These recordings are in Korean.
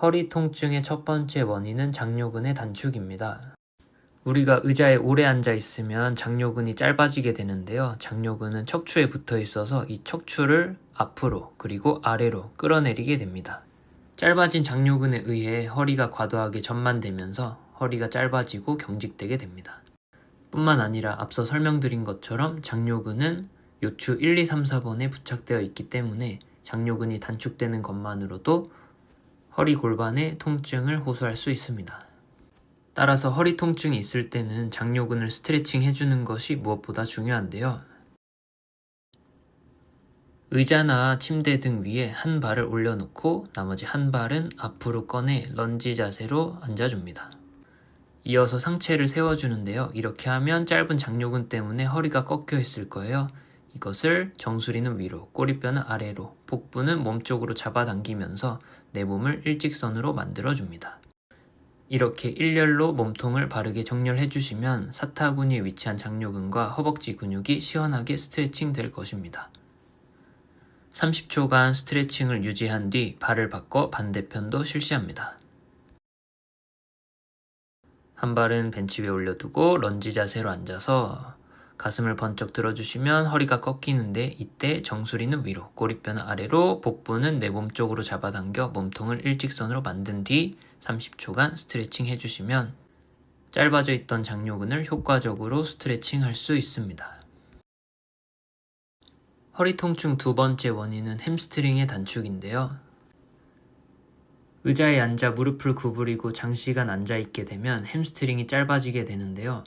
허리 통증의 첫 번째 원인은 장요근의 단축입니다. 우리가 의자에 오래 앉아 있으면 장요근이 짧아지게 되는데요. 장요근은 척추에 붙어 있어서 이 척추를 앞으로 그리고 아래로 끌어내리게 됩니다. 짧아진 장요근에 의해 허리가 과도하게 전만되면서 허리가 짧아지고 경직되게 됩니다. 뿐만 아니라 앞서 설명드린 것처럼 장요근은 요추 1, 2, 3, 4번에 부착되어 있기 때문에 장요근이 단축되는 것만으로도 허리 골반의 통증을 호소할 수 있습니다. 따라서 허리 통증이 있을 때는 장요근을 스트레칭 해주는 것이 무엇보다 중요한데요. 의자나 침대 등 위에 한 발을 올려놓고 나머지 한 발은 앞으로 꺼내 런지 자세로 앉아줍니다. 이어서 상체를 세워주는데요. 이렇게 하면 짧은 장요근 때문에 허리가 꺾여 있을 거예요. 이것을 정수리는 위로, 꼬리뼈는 아래로, 복부는 몸쪽으로 잡아당기면서 내 몸을 일직선으로 만들어줍니다. 이렇게 일렬로 몸통을 바르게 정렬해 주시면 사타구니에 위치한 장요근과 허벅지 근육이 시원하게 스트레칭 될 것입니다. 30초간 스트레칭을 유지한 뒤 발을 바꿔 반대편도 실시합니다. 한 발은 벤치 위에 올려두고 런지 자세로 앉아서 가슴을 번쩍 들어주시면 허리가 꺾이는데 이때 정수리는 위로, 꼬리뼈는 아래로, 복부는 내 몸쪽으로 잡아당겨 몸통을 일직선으로 만든 뒤 30초간 스트레칭 해주시면 짧아져 있던 장요근을 효과적으로 스트레칭 할 수 있습니다. 허리 통증 두 번째 원인은 햄스트링의 단축인데요. 의자에 앉아 무릎을 구부리고 장시간 앉아있게 되면 햄스트링이 짧아지게 되는데요.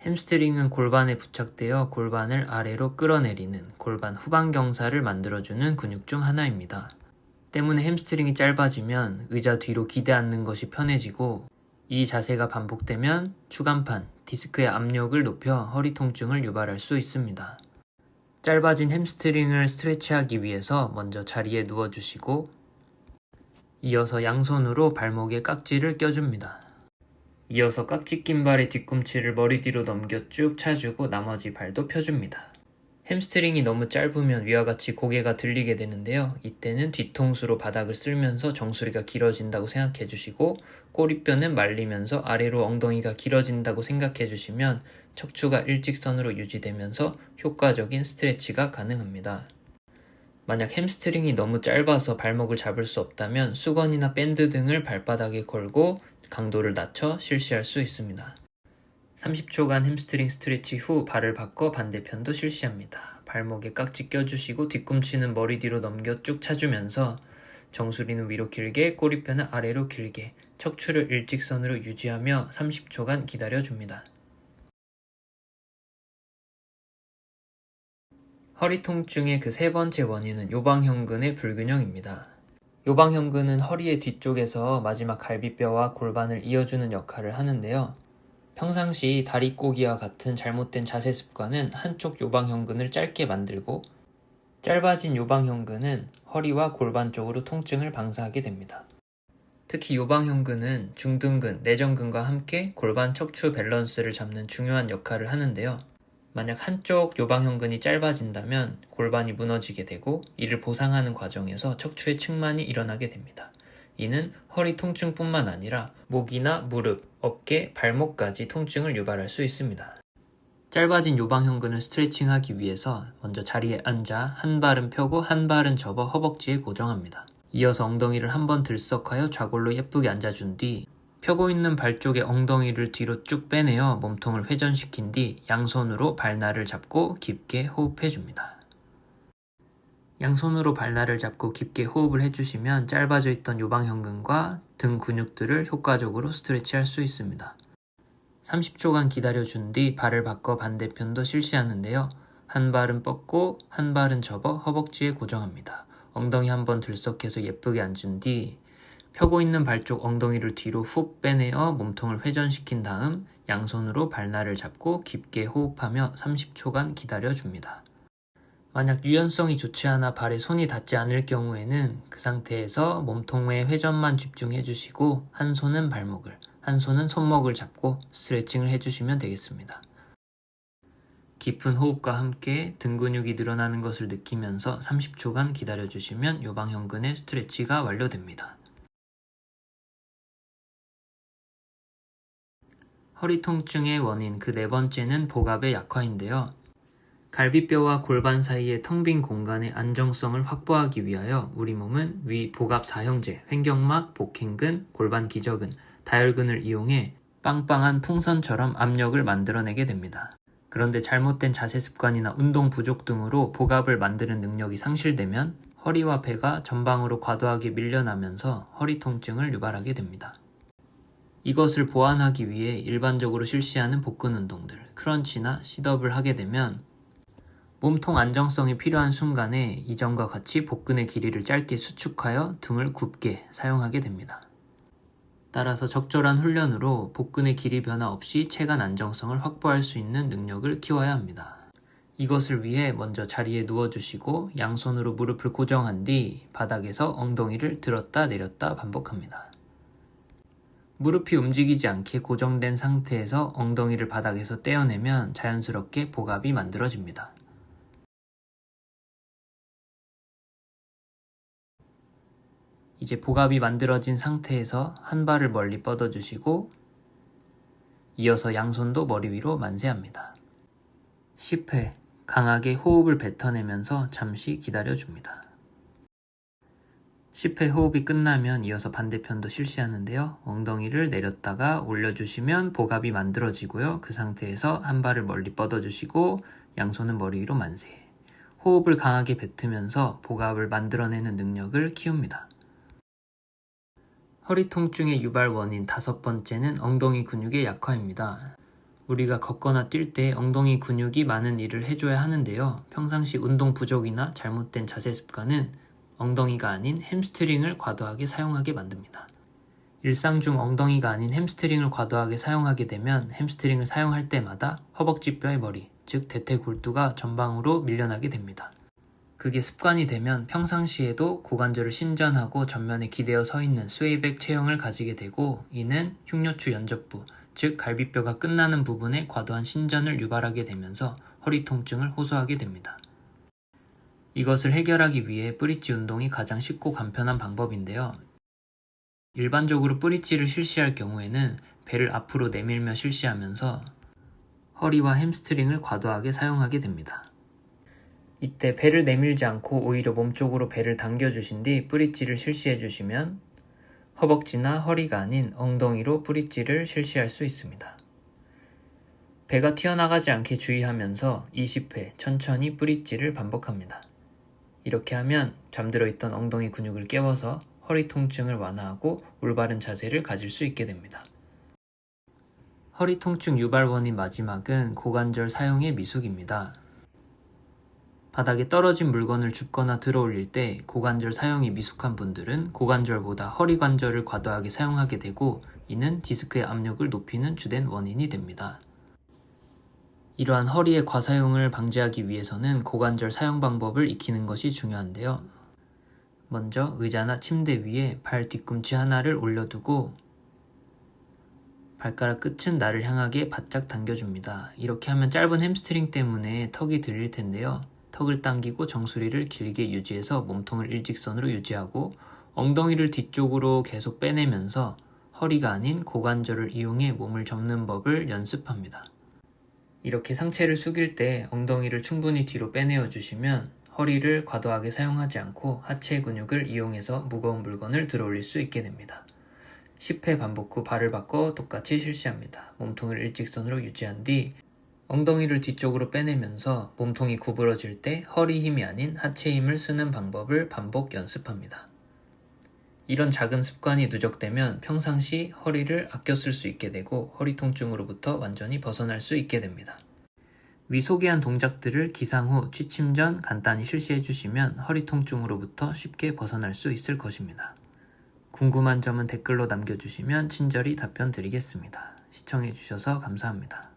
햄스트링은 골반에 부착되어 골반을 아래로 끌어내리는 골반 후방경사를 만들어주는 근육 중 하나입니다. 때문에 햄스트링이 짧아지면 의자 뒤로 기대 앉는 것이 편해지고 이 자세가 반복되면 추간판, 디스크의 압력을 높여 허리 통증을 유발할 수 있습니다. 짧아진 햄스트링을 스트레치하기 위해서 먼저 자리에 누워주시고 이어서 양손으로 발목에 깍지를 껴줍니다. 이어서 깍지 낀 발의 뒤꿈치를 머리 뒤로 넘겨 쭉 차주고 나머지 발도 펴줍니다. 햄스트링이 너무 짧으면 위와 같이 고개가 들리게 되는데요. 이때는 뒤통수로 바닥을 쓸면서 정수리가 길어진다고 생각해 주시고 꼬리뼈는 말리면서 아래로 엉덩이가 길어진다고 생각해 주시면 척추가 일직선으로 유지되면서 효과적인 스트레치가 가능합니다. 만약 햄스트링이 너무 짧아서 발목을 잡을 수 없다면 수건이나 밴드 등을 발바닥에 걸고 강도를 낮춰 실시할 수 있습니다. 30초간 햄스트링 스트레치 후 발을 바꿔 반대편도 실시합니다. 발목에 깍지 껴주시고 뒤꿈치는 머리 뒤로 넘겨 쭉 차주면서 정수리는 위로 길게, 꼬리뼈는 아래로 길게, 척추를 일직선으로 유지하며 30초간 기다려줍니다. 허리 통증의 그 세 번째 원인은 요방형근의 불균형입니다. 요방형근은 허리의 뒤쪽에서 마지막 갈비뼈와 골반을 이어주는 역할을 하는데요. 평상시 다리 꼬기와 같은 잘못된 자세 습관은 한쪽 요방형근을 짧게 만들고 짧아진 요방형근은 허리와 골반 쪽으로 통증을 방사하게 됩니다. 특히 요방형근은 중등근, 내전근과 함께 골반 척추 밸런스를 잡는 중요한 역할을 하는데요. 만약 한쪽 요방형근이 짧아진다면 골반이 무너지게 되고 이를 보상하는 과정에서 척추의 측만이 일어나게 됩니다. 이는 허리 통증뿐만 아니라 목이나 무릎, 어깨, 발목까지 통증을 유발할 수 있습니다. 짧아진 요방형근을 스트레칭하기 위해서 먼저 자리에 앉아 한 발은 펴고 한 발은 접어 허벅지에 고정합니다. 이어서 엉덩이를 한번 들썩하여 좌골로 예쁘게 앉아준 뒤 펴고 있는 발 쪽의 엉덩이를 뒤로 쭉 빼내어 몸통을 회전시킨 뒤 양손으로 발날을 잡고 깊게 호흡해줍니다. 양손으로 발날을 잡고 깊게 호흡을 해주시면 짧아져 있던 요방형근과 등 근육들을 효과적으로 스트레치할 수 있습니다. 30초간 기다려준 뒤 발을 바꿔 반대편도 실시하는데요. 한 발은 뻗고 한 발은 접어 허벅지에 고정합니다. 엉덩이 한번 들썩해서 예쁘게 앉은 뒤 펴고 있는 발 쪽 엉덩이를 뒤로 훅 빼내어 몸통을 회전시킨 다음 양손으로 발날을 잡고 깊게 호흡하며 30초간 기다려줍니다. 만약 유연성이 좋지 않아 발에 손이 닿지 않을 경우에는 그 상태에서 몸통의 회전만 집중해주시고 한 손은 발목을, 한 손은 손목을 잡고 스트레칭을 해주시면 되겠습니다. 깊은 호흡과 함께 등 근육이 늘어나는 것을 느끼면서 30초간 기다려주시면 요방형근의 스트레치가 완료됩니다. 허리 통증의 원인 그 네 번째는 복압의 약화인데요. 갈비뼈와 골반 사이의 텅 빈 공간의 안정성을 확보하기 위하여 우리 몸은 위 복압 사형제, 횡격막, 복행근, 골반 기저근, 다혈근을 이용해 빵빵한 풍선처럼 압력을 만들어내게 됩니다. 그런데 잘못된 자세 습관이나 운동 부족 등으로 복압을 만드는 능력이 상실되면 허리와 배가 전방으로 과도하게 밀려나면서 허리 통증을 유발하게 됩니다. 이것을 보완하기 위해 일반적으로 실시하는 복근 운동들, 크런치나 싯업을 하게 되면 몸통 안정성이 필요한 순간에 이전과 같이 복근의 길이를 짧게 수축하여 등을 굽게 사용하게 됩니다. 따라서 적절한 훈련으로 복근의 길이 변화 없이 체간 안정성을 확보할 수 있는 능력을 키워야 합니다. 이것을 위해 먼저 자리에 누워주시고 양손으로 무릎을 고정한 뒤 바닥에서 엉덩이를 들었다 내렸다 반복합니다. 무릎이 움직이지 않게 고정된 상태에서 엉덩이를 바닥에서 떼어내면 자연스럽게 복압이 만들어집니다. 이제 복압이 만들어진 상태에서 한 발을 멀리 뻗어주시고 이어서 양손도 머리 위로 만세합니다. 10회 강하게 호흡을 뱉어내면서 잠시 기다려줍니다. 10회 호흡이 끝나면 이어서 반대편도 실시하는데요. 엉덩이를 내렸다가 올려주시면 복압이 만들어지고요. 그 상태에서 한 발을 멀리 뻗어주시고 양손은 머리 위로 만세. 호흡을 강하게 뱉으면서 복압을 만들어내는 능력을 키웁니다. 허리 통증의 유발 원인 5번째는 엉덩이 근육의 약화입니다. 우리가 걷거나 뛸 때 엉덩이 근육이 많은 일을 해줘야 하는데요. 평상시 운동 부족이나 잘못된 자세 습관은 엉덩이가 아닌 햄스트링을 과도하게 사용하게 만듭니다. 일상 중 엉덩이가 아닌 햄스트링을 과도하게 사용하게 되면 햄스트링을 사용할 때마다 허벅지뼈의 머리, 즉 대퇴골두가 전방으로 밀려나게 됩니다. 그게 습관이 되면 평상시에도 고관절을 신전하고 전면에 기대어 서 있는 스웨이백 체형을 가지게 되고 이는 흉뇨추 연접부, 즉 갈비뼈가 끝나는 부분에 과도한 신전을 유발하게 되면서 허리 통증을 호소하게 됩니다. 이것을 해결하기 위해 브릿지 운동이 가장 쉽고 간편한 방법인데요. 일반적으로 브릿지를 실시할 경우에는 배를 앞으로 내밀며 실시하면서 허리와 햄스트링을 과도하게 사용하게 됩니다. 이때 배를 내밀지 않고 오히려 몸쪽으로 배를 당겨주신 뒤 브릿지를 실시해 주시면 허벅지나 허리가 아닌 엉덩이로 브릿지를 실시할 수 있습니다. 배가 튀어나가지 않게 주의하면서 20회 천천히 브릿지를 반복합니다. 이렇게 하면 잠들어 있던 엉덩이 근육을 깨워서 허리 통증을 완화하고 올바른 자세를 가질 수 있게 됩니다. 허리 통증 유발 원인 마지막은 고관절 사용의 미숙입니다. 바닥에 떨어진 물건을 줍거나 들어 올릴 때 고관절 사용이 미숙한 분들은 고관절보다 허리 관절을 과도하게 사용하게 되고 이는 디스크의 압력을 높이는 주된 원인이 됩니다. 이러한 허리의 과사용을 방지하기 위해서는 고관절 사용 방법을 익히는 것이 중요한데요. 먼저 의자나 침대 위에 발 뒤꿈치 하나를 올려두고 발가락 끝은 나를 향하게 바짝 당겨줍니다. 이렇게 하면 짧은 햄스트링 때문에 턱이 들릴 텐데요. 턱을 당기고 정수리를 길게 유지해서 몸통을 일직선으로 유지하고 엉덩이를 뒤쪽으로 계속 빼내면서 허리가 아닌 고관절을 이용해 몸을 접는 법을 연습합니다. 이렇게 상체를 숙일 때 엉덩이를 충분히 뒤로 빼내어 주시면 허리를 과도하게 사용하지 않고 하체 근육을 이용해서 무거운 물건을 들어 올릴 수 있게 됩니다. 10회 반복 후 발을 바꿔 똑같이 실시합니다. 몸통을 일직선으로 유지한 뒤 엉덩이를 뒤쪽으로 빼내면서 몸통이 구부러질 때 허리 힘이 아닌 하체 힘을 쓰는 방법을 반복 연습합니다. 이런 작은 습관이 누적되면 평상시 허리를 아껴 쓸 수 있게 되고 허리 통증으로부터 완전히 벗어날 수 있게 됩니다. 위 소개한 동작들을 기상 후 취침 전 간단히 실시해 주시면 허리 통증으로부터 쉽게 벗어날 수 있을 것입니다. 궁금한 점은 댓글로 남겨주시면 친절히 답변 드리겠습니다. 시청해 주셔서 감사합니다.